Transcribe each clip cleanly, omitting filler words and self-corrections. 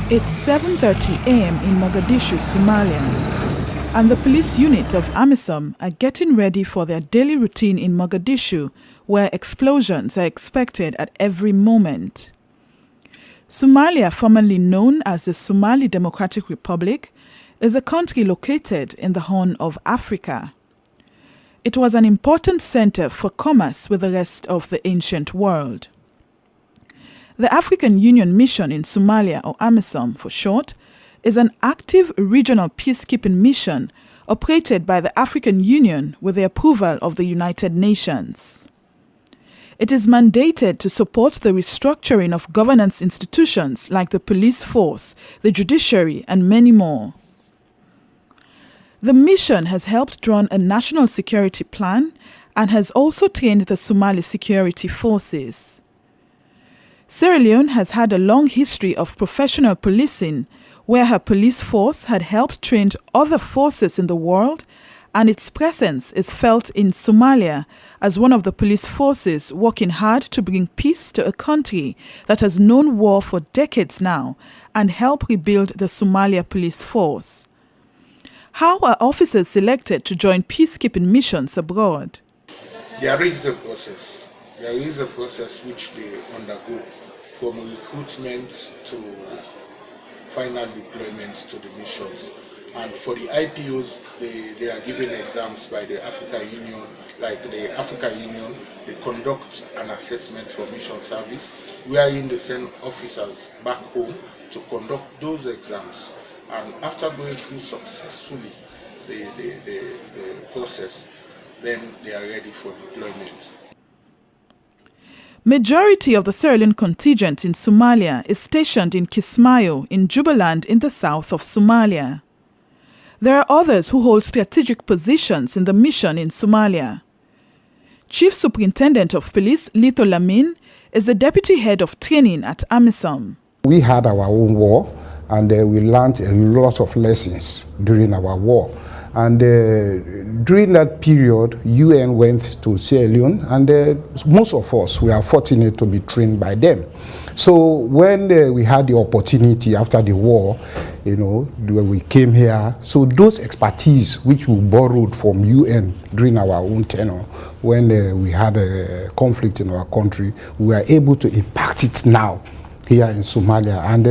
It's 7:30 a.m. in Mogadishu, Somalia, and the police unit of AMISOM are getting ready for their daily routine in Mogadishu, where explosions are expected at every moment. Somalia, formerly known as the Somali Democratic Republic, is a country located in the Horn of Africa. It was an important center for commerce with the rest of the ancient world. The African Union Mission in Somalia, or AMISOM for short, is an active regional peacekeeping mission operated by the African Union with the approval of the United Nations. It is mandated to support the restructuring of governance institutions like the police force, the judiciary, and many more. The mission has helped draw a national security plan and has also trained the Somali security forces. Sierra Leone has had a long history of professional policing, where her police force had helped train other forces in the world, and its presence is felt in Somalia as one of the police forces working hard to bring peace to a country that has known war for decades now and help rebuild the Somalia police force. How are officers selected to join peacekeeping missions abroad? There is a process. There is a process which they undergo from recruitment to final deployment to the missions. And for the IPOs, they are given exams by the African Union. Like the African Union, they conduct an assessment for mission service, wherein they send officers back home to conduct those exams. And after going through successfully the process, then they are ready for deployment. Majority of the Sierra Leone contingent in Somalia is stationed in Kismayo in Jubaland in the south of Somalia. There are others who hold strategic positions in the mission in Somalia. Chief Superintendent of Police Lito Lamin is the deputy head of training at AMISOM. We had our own war, and we learned a lot of lessons during our war. And during that period, UN went to Sierra Leone, and most of us, we are fortunate to be trained by them. So when we had the opportunity after the war, when we came here, so those expertise which we borrowed from UN during our own tenure, when we had a conflict in our country, we were able to impact it now here in Somalia, and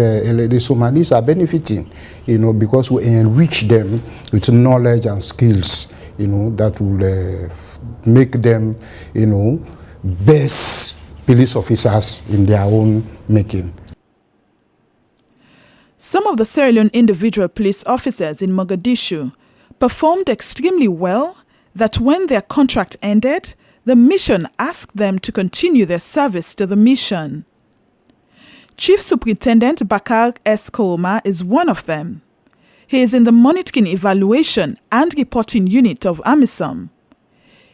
the Somalis are benefiting, because we enrich them with knowledge and skills, that will make them, best police officers in their own making. Some of the Sierra Leone individual police officers in Mogadishu performed extremely well that when their contract ended, the mission asked them to continue their service to the mission. Chief Superintendent Bakar S. Koroma is one of them. He is in the Monitoring, Evaluation and Reporting Unit of AMISOM.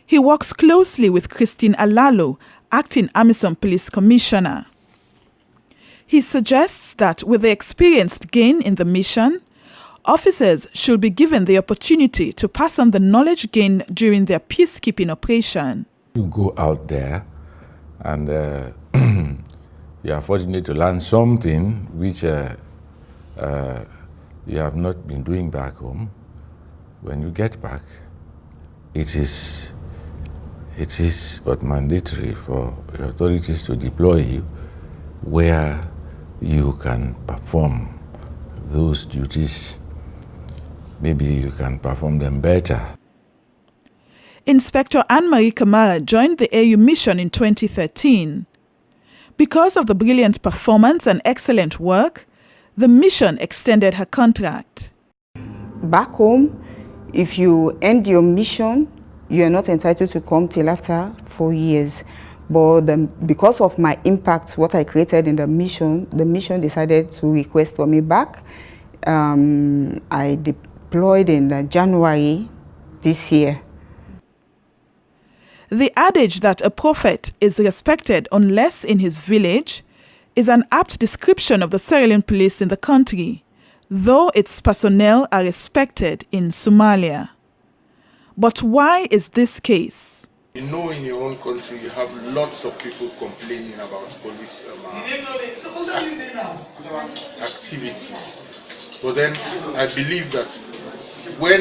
He works closely with Christine Alalo, Acting AMISOM Police Commissioner. He suggests that with the experience gained in the mission, officers should be given the opportunity to pass on the knowledge gained during their peacekeeping operation. You go out there and you are fortunate to learn something which you have not been doing back home. When you get back, it is but mandatory for the authorities to deploy you where you can perform those duties. Maybe you can perform them better. Inspector Anne-Marie Kamara joined the AU mission in 2013. Because of the brilliant performance and excellent work, the mission extended her contract. Back home, if you end your mission, you are not entitled to come till after 4 years. But because of my impact, what I created in the mission decided to request for me back. I deployed in January this year. The adage that a prophet is respected unless in his village is an apt description of the Sierra Leone police in the country, though its personnel are respected in Somalia. But why is this case? You know, in your own country, you have lots of people complaining about police activities. But then I believe that when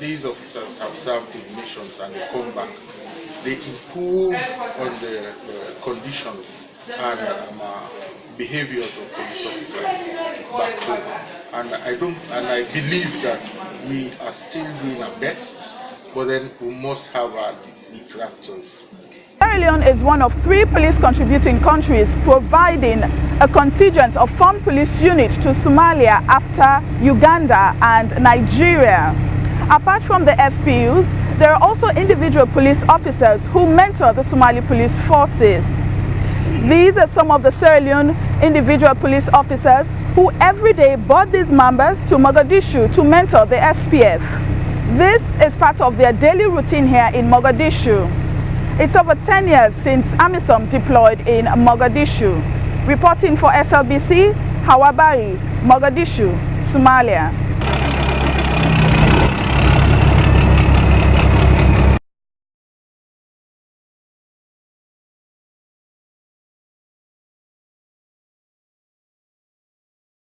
these officers have served in missions and they come back, they improve on the conditions and behaviors of police officers back home. And I believe that we are still doing our best, but then we must have our detractors. Sierra Leone is one of 3 police contributing countries providing a contingent of foreign police units to Somalia after Uganda and Nigeria. Apart from the FPUs, there are also individual police officers who mentor the Somali police forces. These are some of the Sierra Leone individual police officers who every day board these members to Mogadishu to mentor the SPF. This is part of their daily routine here in Mogadishu. It's over 10 years since AMISOM deployed in Mogadishu. Reporting for SLBC, Hawabari, Mogadishu, Somalia.